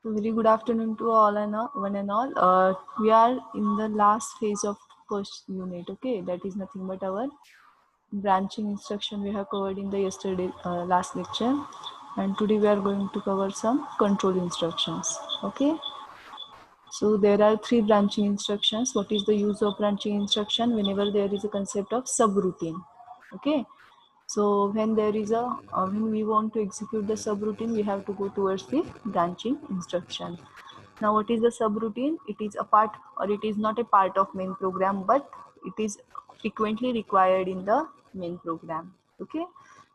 Very good afternoon to all and one and all. We are in the last phase of first unit. Okay, that is nothing but our branching instruction we have covered in the yesterday last lecture, and today we are going to cover some control instructions. Okay, so there are three branching instructions. What is the use of branching instruction? Whenever there is a concept of subroutine. Okay, so when there is a when we want to execute the subroutine, we have to go towards the branching instruction. Now, what is the subroutine? It is a part, or it is not a part of main program, but it is frequently required in the main program. Okay,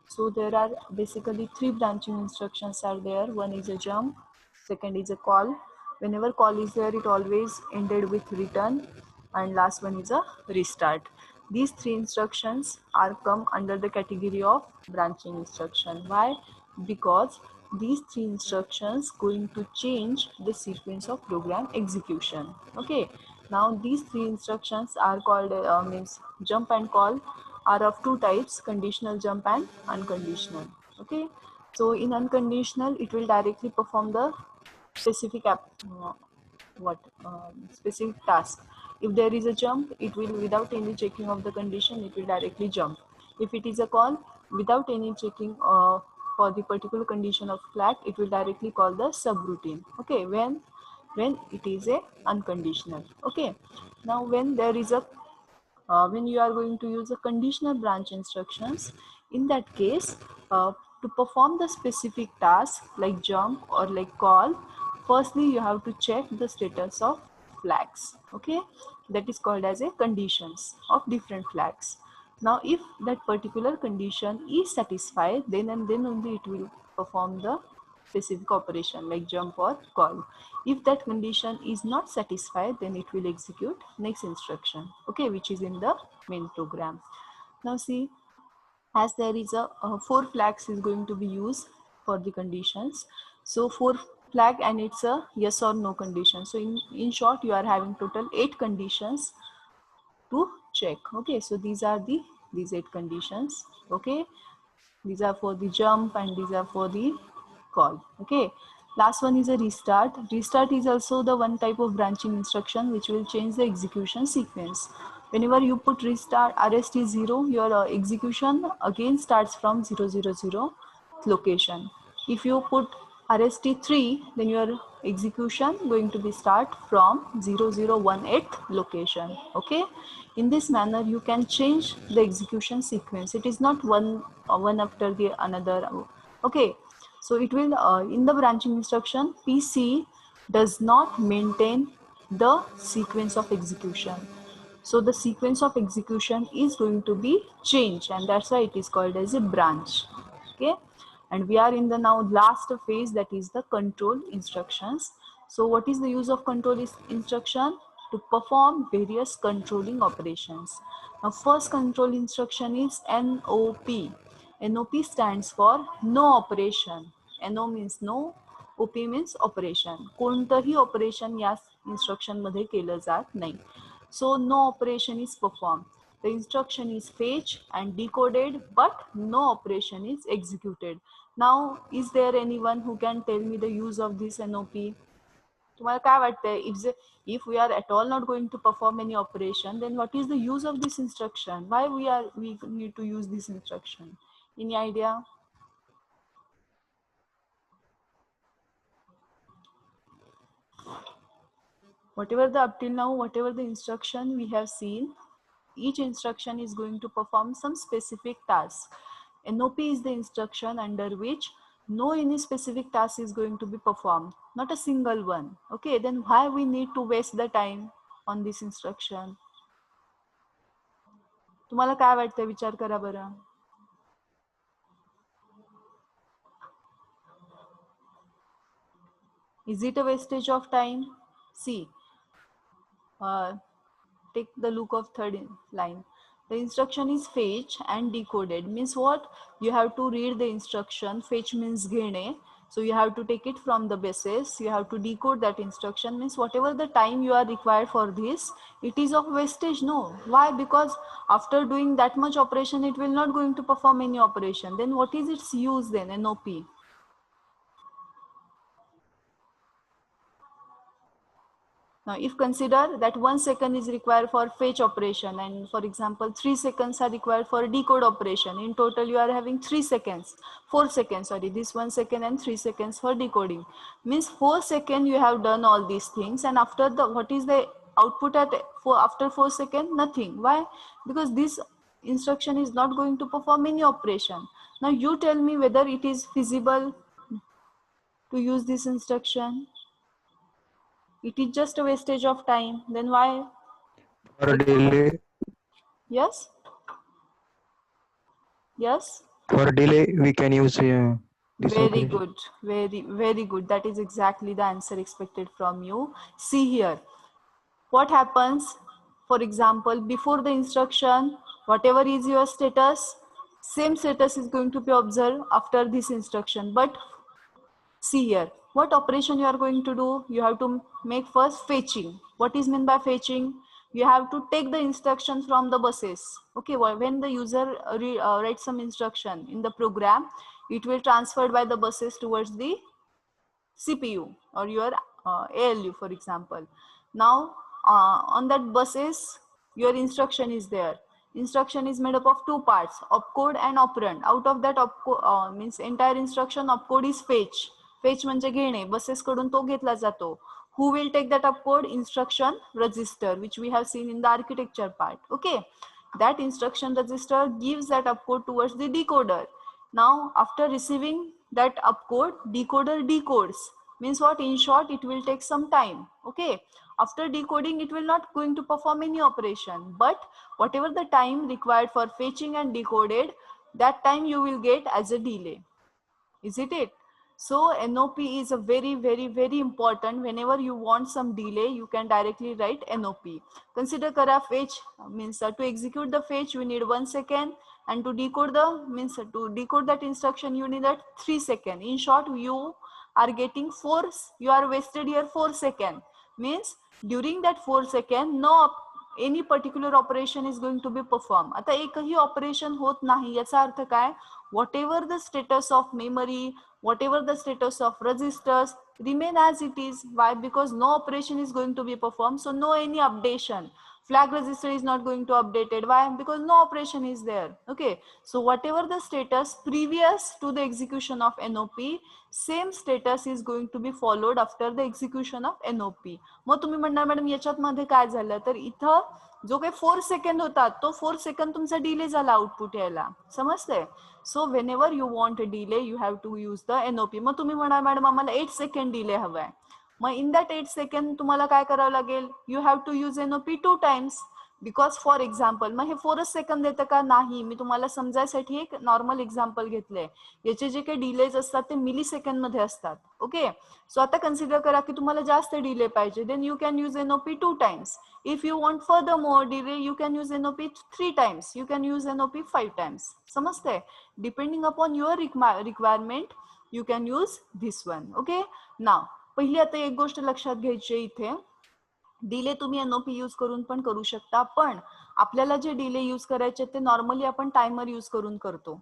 so there are basically three branching instructions are there. One is a jump, second is a call. Whenever call is there, it always ended with return, and last one is a restart. These three instructions are come under the category of branching instruction. Why? Because these three instructions going to change the sequence of program execution. Okay, now these three instructions are called means jump and call are of two types: conditional jump and unconditional. Okay, so in unconditional it will directly perform the specific specific task. If there is a jump, it will, without any checking of the condition, it will directly jump. If it is a call, without any checking for the particular condition of flag, it will directly call the subroutine. Okay, when it is a unconditional. Okay, now when there is a when you are going to use a conditional branch instructions, in that case, to perform the specific task like jump or like call, firstly you have to check the status of flags. Okay, that is called as a conditions of different flags. Now if that particular condition is satisfied, then and then only it will perform the specific operation like jump or call. If that condition is not satisfied, then it will execute next instruction, okay, which is in the main program. Now see, as there is a four flags is going to be used for the conditions. So four flag and it's a yes or no condition. So in short, you are having total 8 conditions to check. Okay, so these are these 8 conditions. Okay, these are for the jump and these are for the call. Okay, last one is a restart. Restart is also the one type of branching instruction which will change the execution sequence. Whenever you put restart rst 0, your execution again starts from 000 location. If you put rst3, then your execution going to be start from 0018 location. Okay, in this manner you can change the execution sequence. It is not one after the another. Okay, so it will in the branching instruction, PC does not maintain the sequence of execution. So the sequence of execution is going to be changed, and that's why it is called as a branch. Okay, and we are in the now last phase, that is the control instructions. So what is the use of control instruction? To perform various controlling operations. Now first control instruction is NOP. NOP stands for no operation. NO means no, OP means operation. कोणतंही operation या instruction मध्ये केलं जात नाही. So no operation is performed. The instruction is fetched and decoded, but no operation is executed. Now, is there anyone who can tell me the use of this NOP? तुम्हाला काय वाटतंय? If we are at all not going to perform any operation, then what is the use of this instruction? Why we need to use this instruction? Any idea? Whatever the up till now, whatever the instruction we have seen, each instruction is going to perform some specific task. NOP is the instruction under which no any specific task is going to be performed, not a single one. Okay, then why we need to waste the time on this instruction? तुम्हाला काय वाटतं? विचार करा बरं. Is it a wastage of time? See, take the look of third line. The instruction is fetch and decoded. Means what? You have to read the instruction. Fetch means घेणे. So you have to take it from the basis. You have to decode that instruction. Means whatever the time you are required for this, it is of wastage. No. Why? Because after doing that much operation, it will not going to perform any operation. Then what is its use then? NOP. Now, if consider that 1 second is required for fetch operation and for example 3 seconds are required for decode operation, in total you are having 3 seconds, 4 seconds, sorry, this 1 second and 3 seconds for decoding. Means 4 seconds you have done all these things, and after the, what is the output at after 4 seconds? Nothing. Why? Because this instruction is not going to perform any operation. Now you tell me whether it is feasible to use this instruction. It is just a wastage of time. Then why? For delay, Yes? Yes? for delay, we can use this Very operation. good. Very good. That is exactly the answer expected from you. See here. What happens? For example, before the instruction, whatever is your status, same status is going to be observed after this instruction. But see here, what operation you are going to do? You have to make first fetching. What is meant by fetching? You have to take the instruction from the buses. Okay, well, when the user writes some instruction in the program, it will transferred by the buses towards the CPU or your ALU, for example. Now, on that buses, your instruction is there. Instruction is made up of two parts, opcode and operand. Out of that opcode means entire instruction, opcode is fetch. Fetch म्हणजे घेणे, buses कडून तो घेतला जातो. Who will take that opcode? Instruction register, which we have seen in the architecture part. Okay, that instruction register gives that opcode towards the decoder. Now, after receiving that opcode, decoder decodes. Means what? In short, it will take some time. Okay. After decoding, it will not going to perform any operation. But whatever the time required for fetching and decoded, that time you will get as a delay. Isn't it? So NOP is a very important. Whenever you want some delay, you can directly write NOP. Consider kara fetch means to execute the fetch we need 1 second, and to decode the means to decode that instruction you need that 3 seconds. In short, you are getting 4, you are wasted here 4 seconds. Means during that 4 seconds no any particular operation is going to be performed. आता एकही operation होत नाही, याचा अर्थ काय? Whatever the status of memory, whatever the status of registers remain as it is. Why? Because no operation is going to be performed, so no any updation. Flag register is not going to updated. Why? Because no operation is there. Okay, so whatever the status previous to the execution of NOP, same status is going to be followed after the execution of NOP. मग तुम्ही म्हणणार madam याच्यात मध्ये काय झालं, तर इथं जो काही 4 सेकंड होता तो 4 सेकंड तुमचा डिले झाला आउटपुट यायला. समजतंय? So whenever you want delay you have to use the NOP. मग तुम्ही म्हणाल मॅडम आम्हाला 8 सेकंड डिले हवाय. मग इन दॅट 8 सेकंड तुम्हाला काय करावं लागेल? You have to use NOP 2 times. Because for example, मग हे 4 सेकंद देतं का? नाही. मी तुम्हाला समजायसाठी एक नॉर्मल एक्झाम्पल घेतलंय. याचे जे काही डिलेज असतात ते मिली सेकंड मध्ये असतात. ओके, सो आता कन्सिडर करा की तुम्हाला जास्त डिले पाहिजे, then you can use NOP 2 times. If you want further more delay, you can use NOP 3 times. You can use NOP 5 times. समजते? Depending upon your requirement, you can use this one. Okay. Now, पहिली आता एक गोष्ट लक्षात घ्यायची इथे, delay तुम्ही NOP use करून पण करू शकता, पण आपल्याला जे डिले यूज करायचे ते नॉर्मली आपण टायमर यूज करून करतो.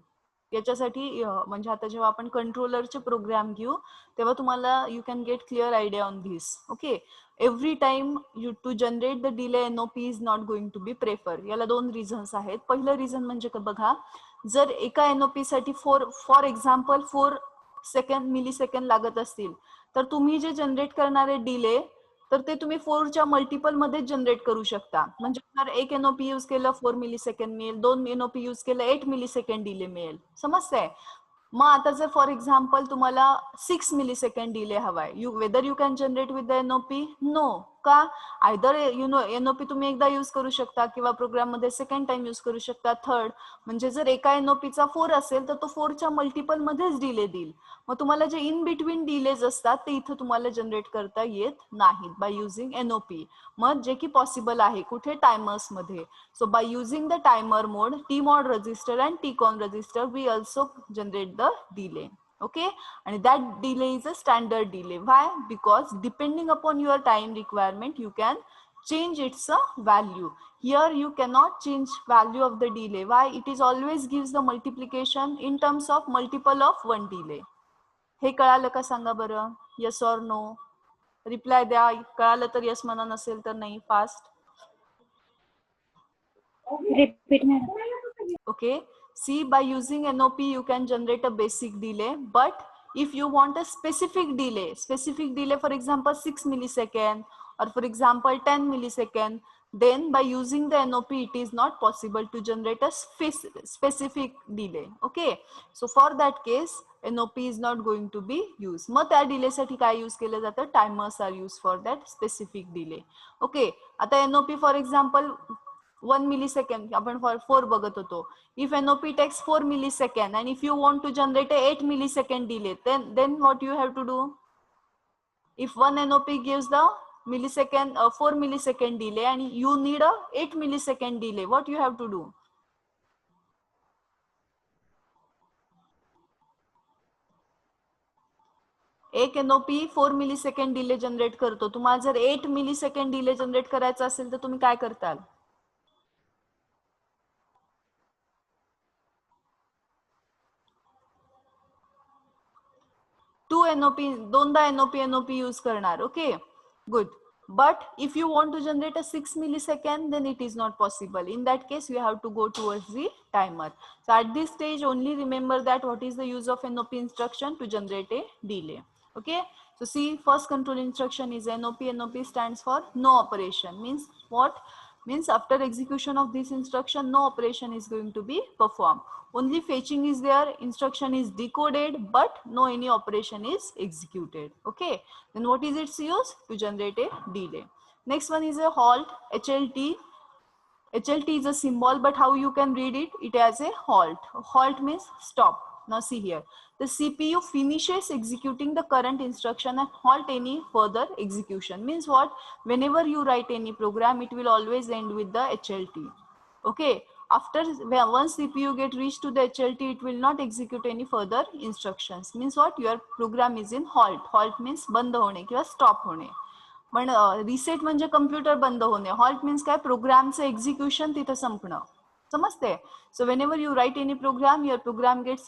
याच्यासाठी म्हणजे आता जेव्हा आपण कंट्रोलरचे प्रोग्राम घेऊ तेव्हा तुम्हाला you can get clear idea on this. Okay, every time you to generate the delay NOP is not going to be prefer. याला 2 रिझन्स आहेत. पहिलं रिझन म्हणजे बघा, जर एका NOP साठी for example 4 second millisecond लागत असतील, तर तुम्ही जे जनरेट करणारे डिले तर ते तुम्ही 4च्या मल्टिपल मध्ये जनरेट करू शकता. म्हणजे जर एक NOP यूज केलं 4 मिली सेकंड मिळेल, 2 NOP यूज केलं 8 मिली सेकंड डिले मिळेल. समजतंय? मग आता जर फॉर एक्झाम्पल तुम्हाला 6 मिली सेकंड डिले हवाय, whether you can generate with the NOP? No. का? आयदर NOP तुम्ही एकदा यूज करू शकता किंवा प्रोग्राम मध्ये सेकंड टाइम यूज करू शकता, थर्ड. म्हणजे जर एका NOPचा 4 असेल तर तो 4च्या मल्टिपल मध्येच डिले देईल. मग तुम्हाला जे इन बिटवीन डिलेज असतात ते इथं तुम्हाला जनरेट करता येत नाहीत बाय युझिंग NOP. मग जे की पॉसिबल आहे कुठे? टायमर्स मध्ये. So by using the timer mode, TMOD register and TCON register, we also generate the delay. Okay, and that delay is a standard delay. Why? Because depending upon your time requirement you can change its value. Here you cannot change value of the delay. Why? It is always gives the multiplication in terms of multiple of 1 delay. हे कळालं का सांगा बरं? Yes or no? Reply द्या, कळालं तर yes म्हणा, नसेल तर नाही. Fast. Repeat, madam. Okay, see, by using NOP you can generate a basic delay, but if you want a specific delay, for example 6 millisecond or for example 10 millisecond, then by using the NOP it is not possible to generate a specific delay. Okay, so for that case NOP is not going to be used. मग त्या delay साठी काय use केलं जातं? Timers are used for that specific delay. Okay, आता NOP for example 1 millisecond आपण for 4 बघत होतो. If NOP takes 4 millisecond and if you want to generate a 8 millisecond delay, then what you have to do? If one NOP gives the 4 millisecond delay and you need a 8 millisecond delay, what you have to do? एक NOP 4 millisecond delay generate करतो. तुम्हाला जर 8 millisecond delay generate करायचा असेल तर तुम्ही काय करताल? 2 NOP, दोनदा NOP यूज करणार. Okay, good. But if you want to generate a 6 millisecond, then it is not possible. In that case, you have to go towards the timer. So at this stage, only remember that what is the use of NOP instruction to generate a delay. Okay, so see, first control instruction is NOP. NOP stands for no operation. Means what? Means after execution of this instruction, no operation is going to be performed. Only fetching is there, instruction is decoded, but no any operation is executed. Okay, then what is its use? To generate a delay. Next one is a halt, HLT. HLT is a symbol, but how you can read it? It as a halt. Halt means stop. Now see here, the CPU finishes executing the current instruction and halt any further execution. Means what? Whenever you write any program, it will always end with the HLT. Okay, after once CPU get reached to the HLT, it will not execute any further instructions. Means what? Your program is in halt. Halt means बंद होणे किंवा stop होणे. पण reset म्हणजे computer बंद होणे. Halt means काय? प्रोग्रामचं execution तिथं संपणं. समजते? सो whenever you write any program, your program gets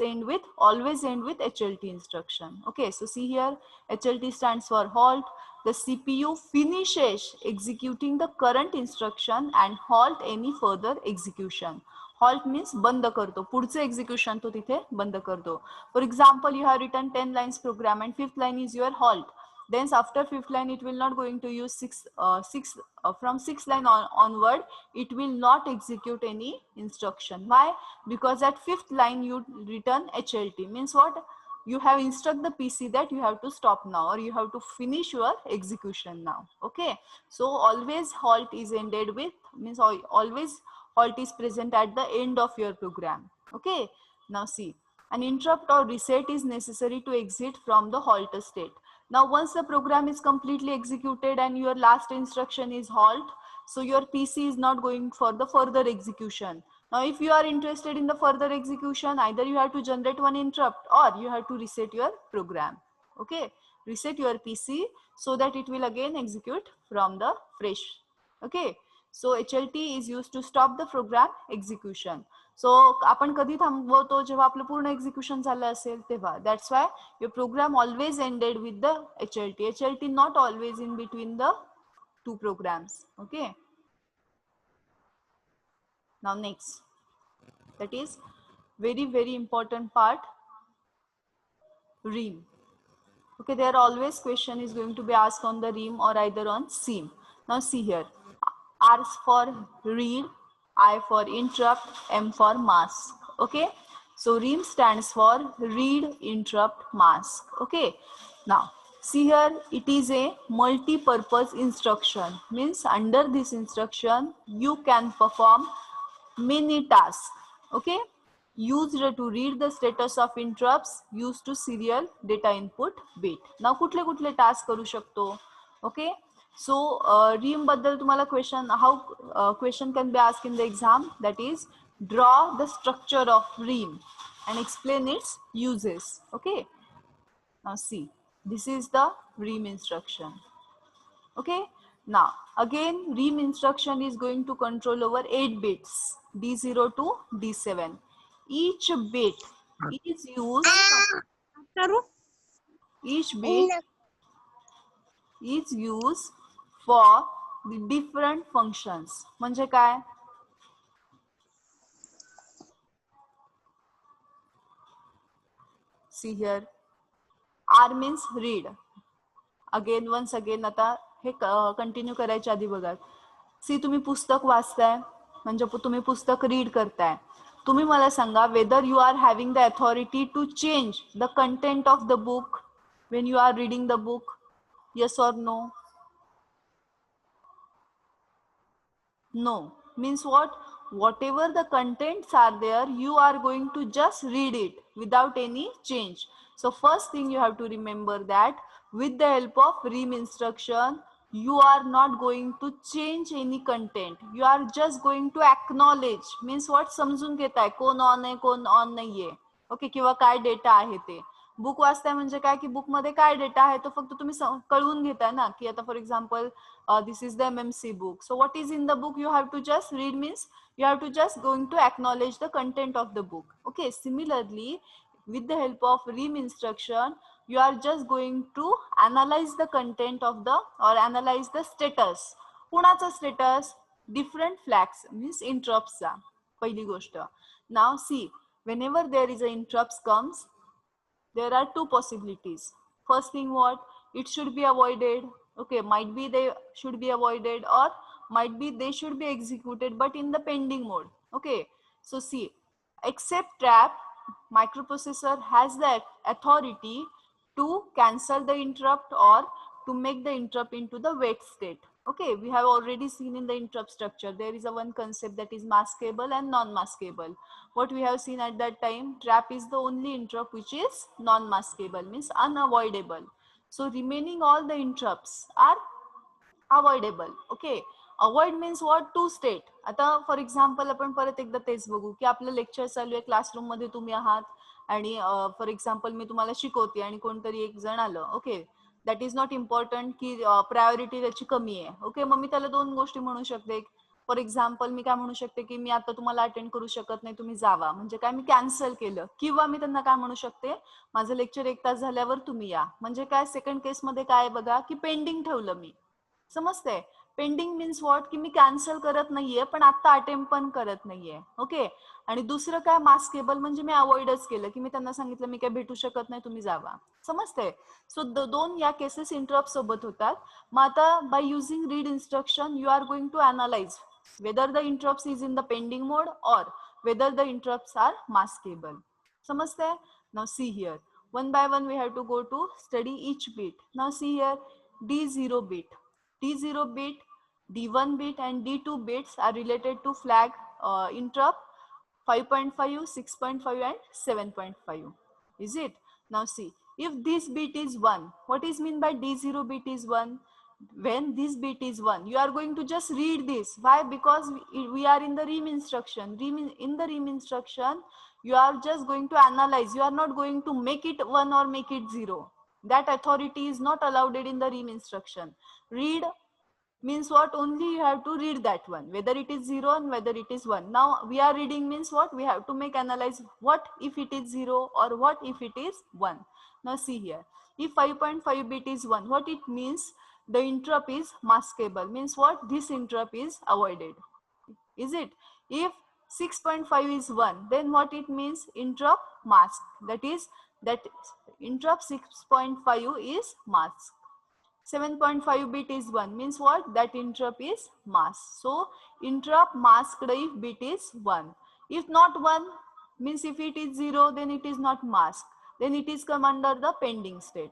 always end with HLT instruction. Okay, so see here, HLT stands for halt. The CPU finishes executing the current instruction and halt any further execution. Halt means बंद करतो, पुढचं execution तो तिथे बंद करतो. For example, you have written 10 lines program and 5th line is your halt. Then after 5th line, it will not going to use from 6th line onward, it will not execute any instruction. Why? Because at 5th line you return HLT. Means what? You have instruct the PC that you have to stop now, or you have to finish your execution now. Okay, so always halt is ended with, means always halt is present at the end of your program. Okay, now see, an interrupt or reset is necessary to exit from the halt state. Now once the program is completely executed and your last instruction is halt, so your PC is not going for the further execution. Now if you are interested in the further execution, either you have to generate one interrupt or you have to reset your program. Okay, reset your PC so that it will again execute from the fresh. Okay, so HLT is used to stop the program execution. सो आपण कधी थांबवतो? जेव्हा आपलं पूर्ण execution झालं असेल तेव्हा. That's why your program always ended with the HLT. HLT not always in between the two programs. Okay, now next, that is very important part, ream. Okay, there are always question is going to be asked on the ream or either on seam. Now see here, R for read, I for interrupt, M for mask. Okay, so ream stands for read, interrupt, mask. Okay, now see here, it is a multi-purpose instruction. Means under this instruction you can perform many tasks. Okay, used to read the status of interrupts, used to serial data input bit. Now कुठले कुठले task करू शकतो? Okay, so ream बद्दल तुम्हाला question, how question can be asked in the exam, that is draw the structure of ream and explain its uses. Okay, now see, this is the ream instruction. Okay, now again ream instruction is going to control over 8 bits, D0 to D7. Each bit is used, each bit is used for the different functions. म्हणजे काय? See here, R means read. Again once again आता हे continue करायच्या आधी बघा. सी तुम्ही पुस्तक वाचताय म्हणजे तुम्ही पुस्तक रीड करताय. तुम्ही मला सांगा whether you are having the authority to change the content of the book when you are reading the book. Yes or no? No. Means what? Whatever the contents are there, you are going to just read it without any change. So first thing you have to remember that with the help of ream instruction, you are not going to change any content. You are just going to acknowledge. Means what? समजून घेताय कोण on आहे कोण on नाहीये. Okay, किंवा काय data आहे ते. बुक वाचताय म्हणजे काय की बुक मध्ये काय डेटा आहे तो फक्त तुम्ही कळवून घेताय ना, की आता for example this is the MMC book. So what is in the book you have to just read means you have to just going to acknowledge the content of the book. Okay, similarly with the help of ream instruction you are just going to analyze the content of the or analyze the status. कुणाचा status? Different flags means interrupts चा पहिली गोष्ट. Now see, whenever there is a interrupts comes, there are two possibilities. First thing what? It should be avoided. Okay, might be they should be avoided or might be they should be executed but in the pending mode. Okay, so see, except trap, microprocessor has the authority to cancel the interrupt or to make the interrupt into the wait state. Okay, we have already seen in the interrupt structure there is a one concept that is maskable and non-maskable. What we have seen at that time, trap is the only interrupt which is non-maskable, means unavoidable. So remaining all the interrupts are avoidable. Okay, avoid means what? To state. आता for example आपण परत एकदा तेच बघू की आपलं lecture चालू आहे, क्लासरूम मध्ये तुम्ही आहात आणि फॉर एक्झाम्पल मी तुम्हाला शिकवते आणि कोणतरी एक जण आलं. Okay, that is not important की प्रायोरिटी त्याची कमी आहे. ओके, मग मी त्याला दोन गोष्टी म्हणू शकते. फॉर एक्झाम्पल मी काय म्हणू शकते की मी आता तुम्हाला अटेंड करू शकत नाही, तुम्ही जावा. म्हणजे काय, मी कॅन्सल केलं. किंवा मी त्यांना काय म्हणू शकते, माझं लेक्चर 1 तास झाल्यावर तुम्ही या. म्हणजे काय, सेकंड केस मध्ये काय बघा की पेंडिंग ठेवलं मी. समजतंय? पेंडिंग मीन्स व्हॉट की मी कॅन्सल करत नाहीये पण आता अटेम्प्ट पण करत नाहीये. ओके, आणि दुसरं काय, मास्केबल म्हणजे मी अवॉइडच केलं की मी त्यांना सांगितलं मी काय भेटू शकत नाही, तुम्ही जावा. समजतंय? सो दोन या केसेस इंटरप्ट सोबत होतात. मग आता by using read instruction you are going to analyse whether the interrupts is in the pending mode or whether the interrupts are maskable. समजतंय? Now see here, one by one we have to go to study each bit. Now see here, D0 bit. D0 bit, D1 bit and D2 bits are related to flag interrupt 5.5, 6.5 and 7.5. Is it? Now see, if this bit is 1, what is mean by D0 bit is 1? When this bit is 1, you are going to just read this. Why? Because we are in the ream instruction. In the ream instruction, you are just going to analyze. You are not going to make it 1 or make it 0. That authority is not allowed in the ream instruction. Read means what? Only you have to read that one, whether it is 0 and whether it is 1. Now we are reading means what? We have to make analyze what if it is 0 or what if it is 1. Now see here, if 5.5 bit is 1, what it means? The interrupt is maskable, means what? This interrupt is avoided. Is it? If 6.5 is 1, then what it means? Interrupt mask. That is, that interrupt 6.5 is mask. 7.5 bit is 1, means what? That interrupt is masked. So interrupt masked if bit is 1. If not 1, means if it is 0, then it is not masked. Then it is come under the pending state.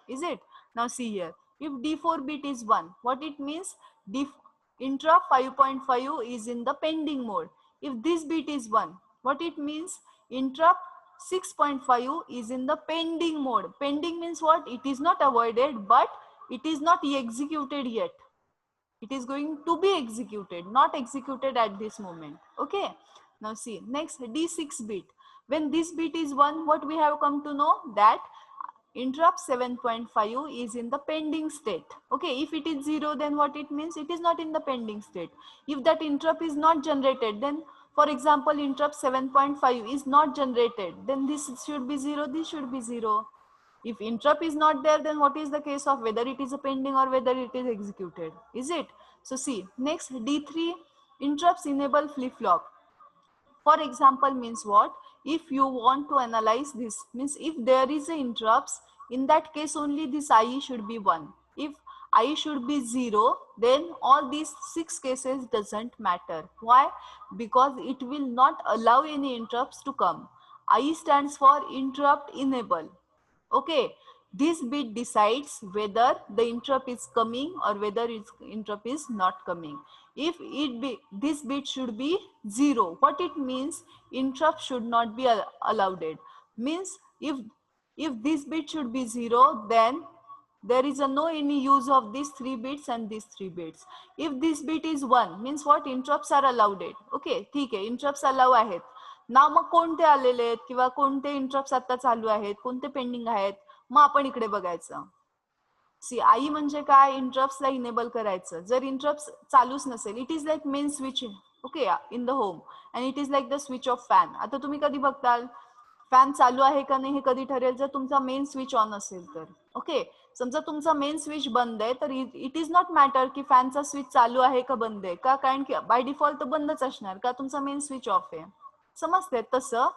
Is it? Now see here, if D4 bit is 1, what it means? Interrupt 5.5 is in the pending mode. If this bit is 1, what it means? Interrupt 6.5 is in the pending mode. Pending means what? It is not avoided, but it is not executed yet. It is going to be executed, not executed at this moment. Okay. Now see, next D6 bit. When this bit is 1, what we have come to know? That interrupt 7.5 is in the pending state. Okay, if it is 0, then what it means? It is not in the pending state. If that interrupt is not generated, then for example, interrupt 7.5 is not generated, then this should be 0, this should be 0. If interrupt is not there, then what is the case of whether it is a pending or whether it is executed? Is it? So see, next D3, interrupts enable flip-flop. For example means what? If you want to analyze this, means if there is a interrupts, in that case only this IE should be 1. If IE should be 0, then all these 6 cases doesn't matter. Why? Because it will not allow any interrupts to come. IE stands for interrupt enable. Okay, this bit decides whether the interrupt is coming or whether its interrupt is not coming. If it be, this bit should be 0. What it means? Interrupt should not be allowed. Means if this bit should be 0, then there is a no any use of these 3 bits and these 3 bits. If this bit is 1, means what? Interrupts are allowed. Okay, ठीक आहे, interrupts allow आहेत. ना मग कोणते आलेले आहेत किंवा कोणते interrupts आता चालू आहेत, कोणते पेंडिंग आहेत, मग आपण इकडे बघायचं. सी आई म्हणजे काय? इंटरप्ट्सला इनेबल करायचं. जर इंटरप्ट्स चालूच नसेल, it is like main switch okay in the home and it is like the switch off fan. आता तुम्ही कधी बघताल फॅन चालू आहे का नाही हे कधी ठरेल? जर तुमचा मेन स्विच ऑन असेल तर. ओके, समजा तुमचा मेन स्विच बंद आहे तर इट इज नॉट मॅटर की फॅनचा स्विच चालू आहे का बंद आहे का, कारण की बाय डिफॉल्ट तर बंदच असणार का तुमचा मेन स्विच ऑफ आहे. समजते? तसं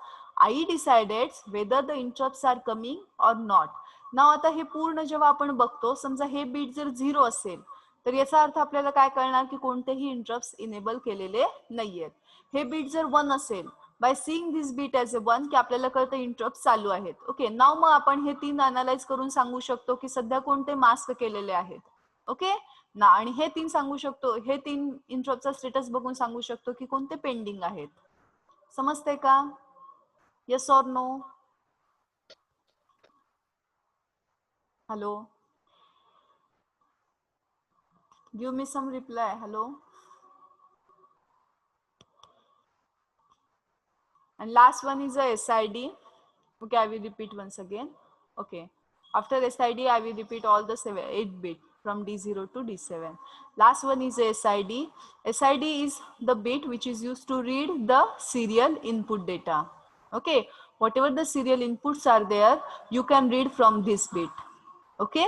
I decides whether the interrupts are coming or not. ना आता हे पूर्ण जेव्हा आपण बघतो, समजा हे बीट जर 0 असेल तर याचा अर्थ आपल्याला काय कळणार की कोणतेही इंटरप्ट्स इनेबल केलेले नाहीयेत. हे बीट जर 1 असेल, by seeing this bit as a 1 की आपल्याला कळतं इंटरप्ट चालू आहेत. ओके, नाव मग आपण हे 3 अनालाइज करून सांगू शकतो की सध्या कोणते मास्क केलेले आहेत. ओके ना, आणि हे 3 सांगू शकतो, हे 3 इंटरप्टचा स्टेटस बघून सांगू शकतो की कोणते पेंडिंग आहेत. समजते का? येस और no? Hello, give me some reply. Hello. And last one is a SID. Okay, I will repeat once again. Okay, after SID I will repeat all the 8 bit from D0 to D7. Last one is a SID. SID is the bit which is used to read the serial input data. Okay, whatever the serial inputs are there, you can read from this bit. Okay,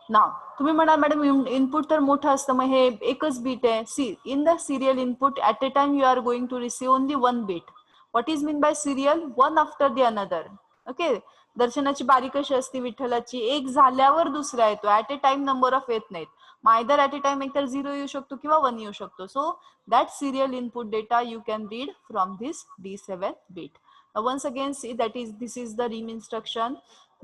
now तुम्ही म्हणाल madam input तर मोठं असतं, मग हे एकच bit आहे. See, in the serial input at a time you are going to receive only 1 bit. What is mean by serial? 1 after the another. Okay, दर्शनाची बारी कशी असते विठ्ठलाची? एक झाल्यावर दुसरा येतो. At a time number of येत नाहीत. आयदर ॲट अ टाइम एकतर 0 येऊ शकतो किंवा 1 येऊ शकतो. So that serial input data you can read from this D7 bit. Once again, see that is this is the ream instruction.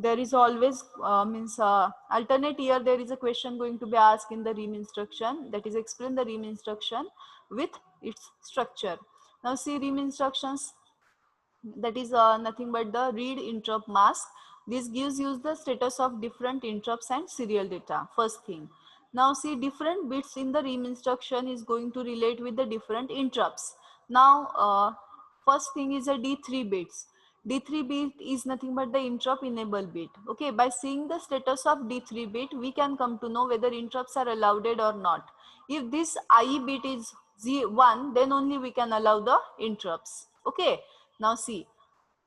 There is always alternate year there is a question going to be asked in the ream instruction, that is explain the ream instruction with its structure. Now see ream instructions, that is nothing but the read interrupt mask. This gives you the status of different interrupts and serial data. First thing, now see different bits in the ream instruction is going to relate with the different interrupts. Now first thing is a D3 bits. D3 bit is nothing but the interrupt enable bit. Okay, by seeing the status of D3 bit, we can come to know whether interrupts are allowed or not. If this IE bit is 1, then only we can allow the interrupts. Okay, now see,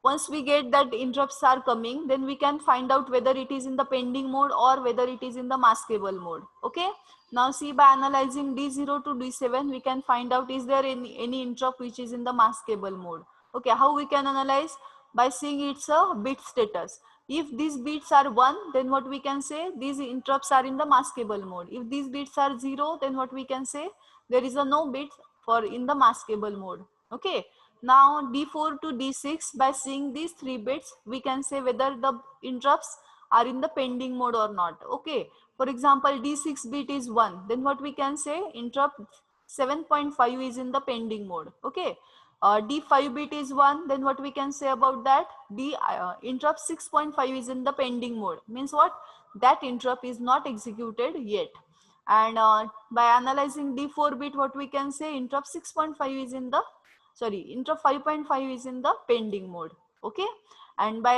once we get that interrupts are coming, then we can find out whether it is in the pending mode or whether it is in the maskable mode. Okay, now see, by analyzing D0 to D7, we can find out is there any interrupt which is in the maskable mode. Okay, how we can analyze? By seeing its a bit status. If these bits are 1, then what we can say? These interrupts are in the maskable mode. If these bits are 0, then what we can say? There is a no bit for in the maskable mode. Okay, now D4 to D6, by seeing these 3 bits, we can say whether the interrupts are in the pending mode or not. Okay, for example, D6 bit is 1, then what we can say? Interrupt 7.5 is in the pending mode. Okay, D5 bit is 1, then what we can say about that? Interrupt 6.5 is in the pending mode. Means what? That interrupt is not executed yet. And by analyzing D4 bit, what we can say? Interrupt 6.5 is in the, interrupt 5.5 is in the pending mode. Okay, and by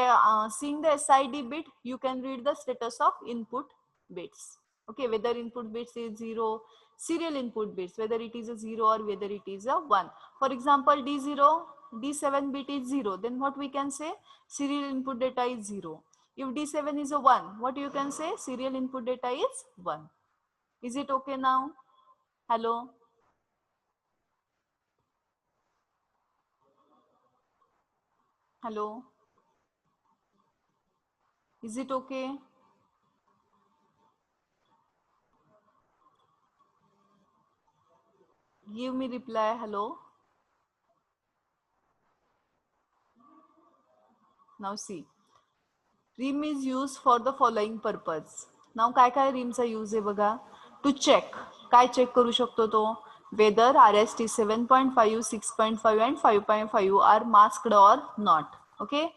seeing the SID bit, you can read the status of input bits. Okay, whether input bits is 0, serial input bits, whether it is a 0 or whether it is a 1. For example, D0, D7 bit is 0, then what we can say? Serial input data is 0. If D7 is a 1, what you can say? Serial input data is 1. Is it okay now? Hello? Hello? Is it okay? Give me reply. Hello? Now see. Rim is used for the following purpose. Now काय rimचा use आहे बघा? To check. काय check करू शकतो तो? Whether RST 7.5, 6.5 and 5.5 are masked or not. Okay?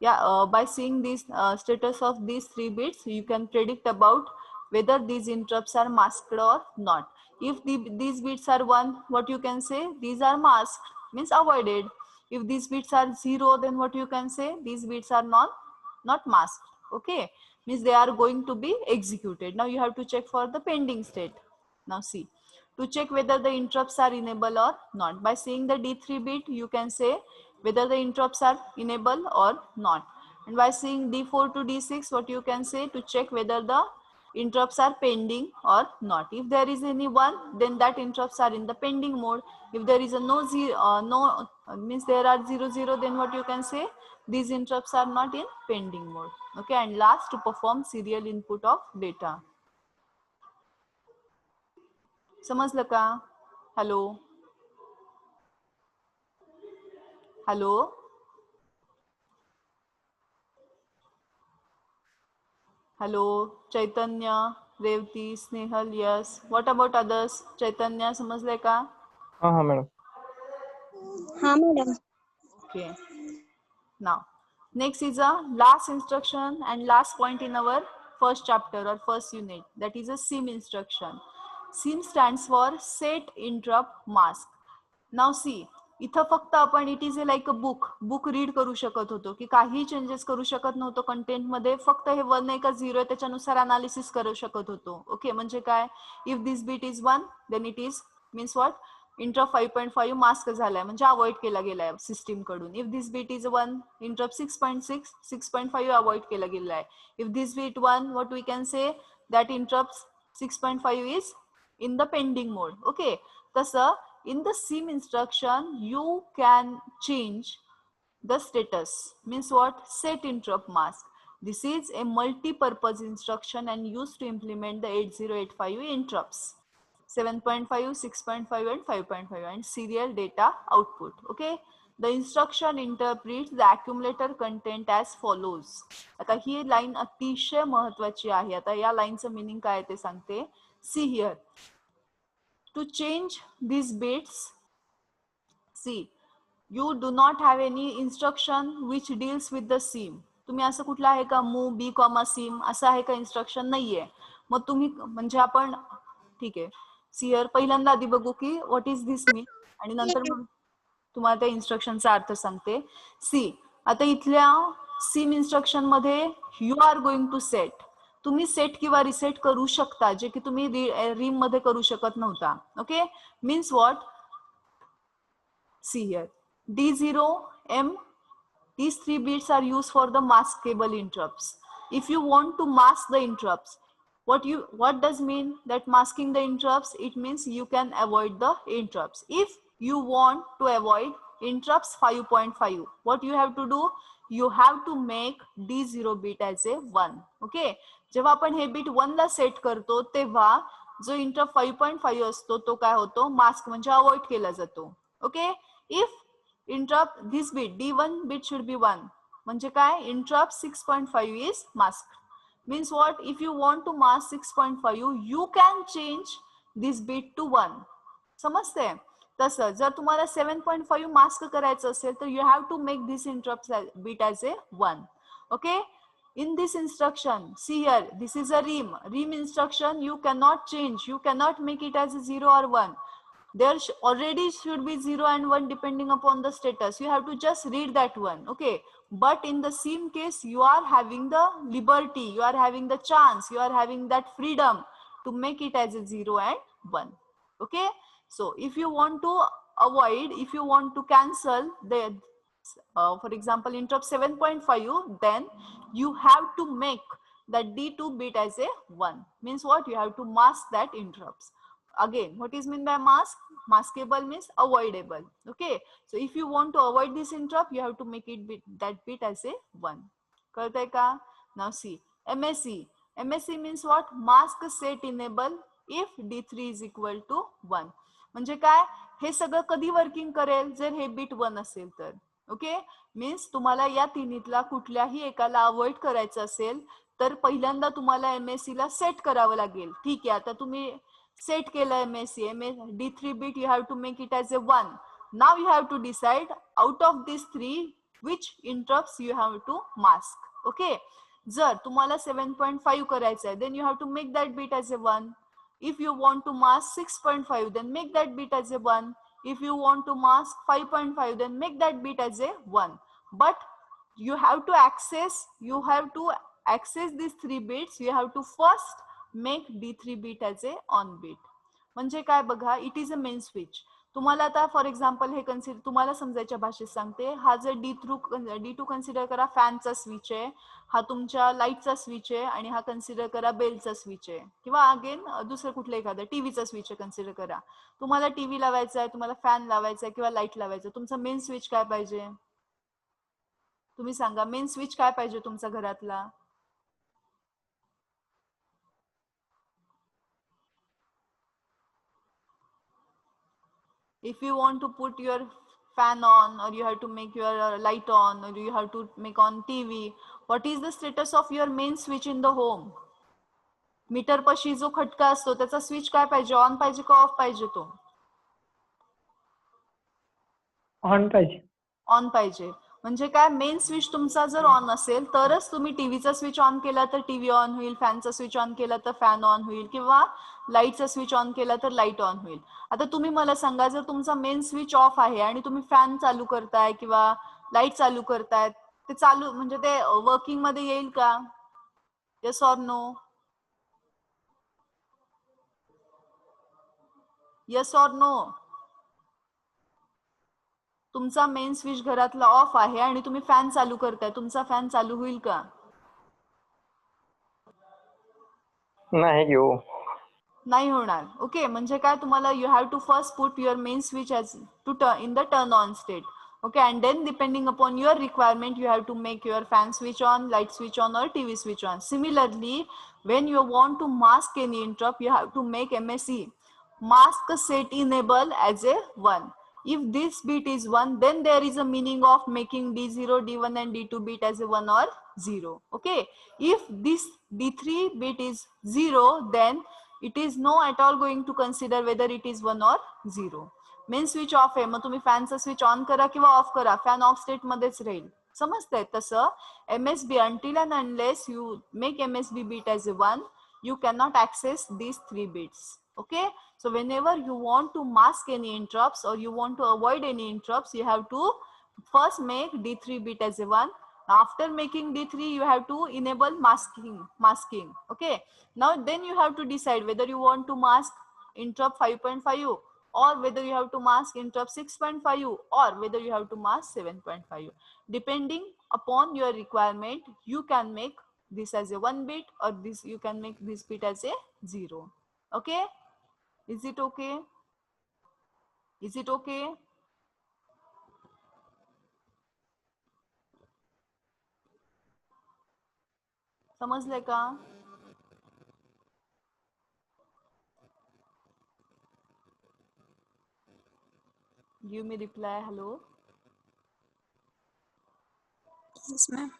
Yeah, by seeing this status of these 3 bits, you can predict about whether these interrupts are masked or not. If these bits are 1, what you can say? These are masked, means avoided. If these bits are 0, then what you can say? These bits are not masked. Okay, means they are going to be executed. Now you have to check for the pending state. Now see, to check whether the interrupts are enabled or not, by seeing the D3 bit, you can say whether the interrupts are enabled or not. And by seeing D4 to D6, what you can say? To check whether the interrupts are pending or not. If there is any one, then that interrupts are in the pending mode. If there is a means there are 0, then what you can say? These interrupts are not in pending mode. Okay, and last, to perform serial input of data. समजलं का? Hello hello hello Chaitanya, Revati, Snehal, yes. What about others? Chaitanya समजलंय का? हाँ madam. हाँ madam. Okay. Now, next is a last instruction and last point in our first chapter or first unit. That is a SIM instruction. SIM stands for Set Interrupt Mask. Now see, इथं फक्त आपण it is like a book read करू शकत होतो की काही changes करू शकत नव्हतो कंटेंट मध्ये. फक्त हे 1 आहे का 0 आहे त्याच्यानुसार अनालिसिस करू शकत होतो. ओके, म्हणजे काय? If this bit is 1, then it is means what? Interrupt 5.5 mask झालाय, म्हणजे अवॉइड केला गेलाय सिस्टीम कडून. If this bit is 1, interrupt 6.6, 6.5 avoid केला गेलाय. If this bit 1, what we can say? That interrupt 6.5 is in the pending mode. Okay, तसं in the SIM instruction you can change the status, means what? Set interrupt mask. This is a multi-purpose instruction and used to implement the 8085 interrupts 7.5, 6.5 and 5.5 and serial data output. Okay, the instruction interprets the accumulator content as follows. आता ही line अतिशय महत्वाची आहे. आता या लाईनचं meaning काय ते सांगते. See here, to change these bits, see, you do not have any instruction which deals with the SIM. तुम्ही असं कुठलं आहे का? मूव बी कॉमा सिम असं आहे का इन्स्ट्रक्शन? नाहीये. मग तुम्ही म्हणजे आपण ठीक आहे, सियर पहिल्यांदा आधी बघू की व्हॉट इज दिस मीन, आणि नंतर मग तुम्हाला त्या इन्स्ट्रक्शनचा अर्थ सांगते. सी, आता इथल्या सिम इन्स्ट्रक्शन मध्ये you are going to set, तुम्ही सेट किंवा रिसेट करू शकता, जे की तुम्ही रिम मध्ये करू शकत नव्हता. Okay, means what? See here, D0, M, these 3 bits are used for the maskable interrupts. If you want to mask the interrupts, what does mean that masking the interrupts? It means you can avoid the interrupts. If you want to avoid interrupts 5.5, what you have to do? You have to make D0 bit as a 1. Okay, जेव्हा आपण हे beat 1 ला set करतो तेव्हा जो interrupt 5.5 असतो तो काय होतो? Mask म्हणजे अवॉइड केला जातो. Okay, if interrupt this bit D1 bit should be 1, म्हणजे काय? interrupt 6.5 is masked. Means what? If you want to mask 6.5, you can change this bit to 1. समजते? तसं जर तुम्हाला 7.5 मास्क करायचं असेल तर you have to make this interrupt bit as a 1. Okay, in this instruction, see here, this is a rim instruction. You cannot change, you cannot make it as a 0 or 1. There already should be 0 and 1 depending upon the status. You have to just read that one. Okay, but in the SIM case, you are having the liberty, you are having the chance, you are having that freedom to make it as a 0 and 1. Okay, so if you want to avoid, if you want to cancel for example interrupt 7.5, then you have to make that D2 bit as a 1. Means what? You have to mask that interrupts. Again, what is meant by mask? Maskable means avoidable. Okay, so if you want to avoid this interrupt, you have to make it that bit as a 1. कळतंय का? Now see, MSE. MSE means what? Mask set enable if D3 is equal to 1. म्हणजे काय? हे सगळं कधी working करेल? जर हे bit 1 असेल तर. ओके, मीन्स तुम्हाला या तिन्हीतला कुठल्याही एकाला अवॉइड करायचं असेल तर पहिल्यांदा तुम्हाला एमएससी ला सेट करावं लागेल. ठीक आहे, आता तुम्ही सेट केलं MSc D3 bit, you have to make it as a 1. Now you have to decide out of these 3 which interrupts you have to mask. Okay, जर तुम्हाला 7.5 करायचं आहे, then you have to make that bit as a 1. If you want to mask 6.5, then make that bit as a 1. If you want to mask 5.5, then make that bit as a 1. But you have to access these 3 bits. You have to first make D3 bit as a on bit. म्हणजे काय बघा, it is a main switch. तुम्हाला आता for example hey consider, तुम्हाला समजायच्या भाषेत सांगते, हा जर D2 कन्सिडर करा फॅनचा स्विच आहे, हा तुमच्या लाईटचा स्विच आहे, आणि हा कन्सिडर करा बेलचा स्विच आहे, किंवा अगेन दुसरं कुठलं एखादं टीव्हीचा स्विच आहे कन्सिडर करा. तुम्हाला टीव्ही लावायचा आहे, तुम्हाला फॅन लावायचा आहे किंवा लाईट लावायचं, तुमचा मेन स्विच काय पाहिजे? तुम्ही सांगा, मेन स्विच काय पाहिजे तुमचा घरातला? If you want to put your fan on, or you have to make your light on, or you have to make on TV, what is the status of your main switch in the home? Meter पशी जो खटका असतो त्याचा switch काय पाहिजे? On पाहिजे का of पाहिजे? तो ऑन पाहिजे. ऑन पाहिजे. म्हणजे काय, मेन स्विच तुमचा जर ऑन असेल तरच तुम्ही टीव्हीचा स्विच ऑन केला तर टीव्ही ऑन होईल, फॅनचा स्विच ऑन केला तर फॅन ऑन होईल, किंवा लाईटचा स्विच ऑन केला तर लाईट ऑन होईल. आता तुम्ही मला सांगा, जर तुमचा मेन स्विच ऑफ आहे आणि तुम्ही फॅन चालू करताय किंवा लाईट चालू करताय, ते चालू म्हणजे ते वर्किंग मध्ये येईल का? Yes or no? Yes or no? तुमचा मेन स्विच घरातला ऑफ आहे आणि तुम्ही फॅन चालू करताय, तुमचा फॅन चालू होईल का? नाही घेऊ. नाही होणार. ओके, म्हणजे काय, तुम्हाला you have to first put your main switch as to in the turn on state. Okay, and then depending upon your requirement, you have to make your fan switch on, light switch on, or TV switch on. Similarly, when you want to mask any interrupt, you have to make MSE mask set enable as a 1. If this bit is 1, then there is a meaning of making D0, D1 and D2 bit as a 1 or 0. Okay, if this D3 bit is 0, then it is no at all going to consider whether it is 1 or 0. Main switch off आहे, मग तुम्ही फॅनचा switch on करा किंवा of करा, fan of state मध्येच राहील. समजतंय? तसं MSB until and unless you make MSB bit as a 1, you cannot access these 3 bits. Okay, so whenever you want to mask any interrupts or you want to avoid any interrupts, you have to first make D3 bit as a 1. After making D3, you have to enable masking. Okay, now then you have to decide whether you want to mask interrupt 5.5, or whether you have to mask interrupt 6.5, or whether you have to mask 7.5. Depending upon your requirement, you can make this as a 1 bit, or this you can make this bit as a 0. Okay, is it okay? Is it okay? समजले का? Give me reply. Hello. Yes, ma'am.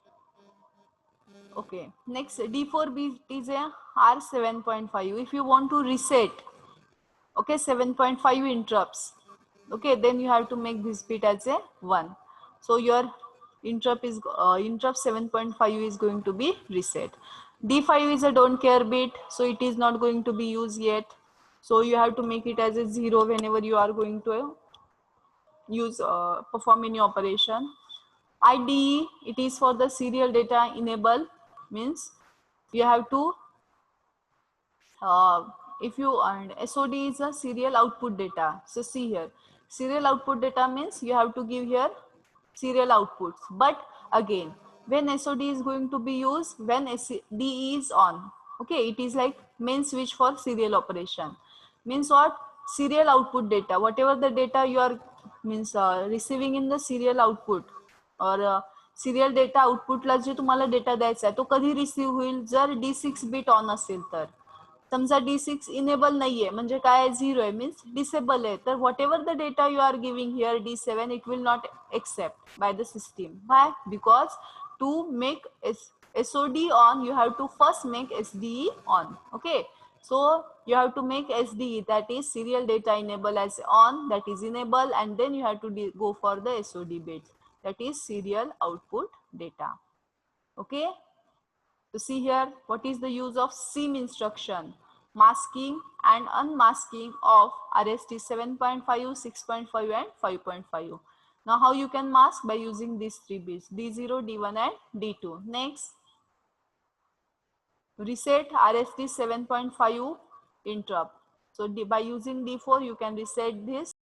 Okay, next D4 bit is a R7.5. If you want to reset, okay, 7.5 interrupts, okay, then you have to make this bit as a 1. So your interrupt 7.5 is going to be reset. D5 is a don't care bit, so it is not going to be used yet. So you have to make it as a 0 whenever you are going to use perform any operation. IDE, it is for the serial data enable, means you have to if you, and SOD is a serial output data. So see here, serial output data means you have to give here serial outputs. But again, when SOD is going to be used, when SDE is on. Okay, it is like main switch for serial operation. Means what? Serial output data, whatever the data you are receiving in the serial output or serial data आउटपुटला जे तुम्हाला data द्यायचा आहे तो कधी receive होईल, जर D6 bit on असेल तर. समजा D6 इनेबल नाहीये म्हणजे काय, 0 आहे मीन्स डिसेबल आहे, तर whatever the data you are giving here D7 it will not accept by the system. Why? Because to make SOD on you have to first make SDE on. Okay, so you have to make SDE, that is serial data enable as on, that is enable, and then you have to go for the SOD bits, that is serial output data. Okay, so see here what is the use of SIM instruction: masking and unmasking of RST 7.5, 6.5 and 5.5. Now how you can mask? By using these three bits, D0, D1 and D2. Next, reset RST 7.5 interrupt. So by using D4 you can reset this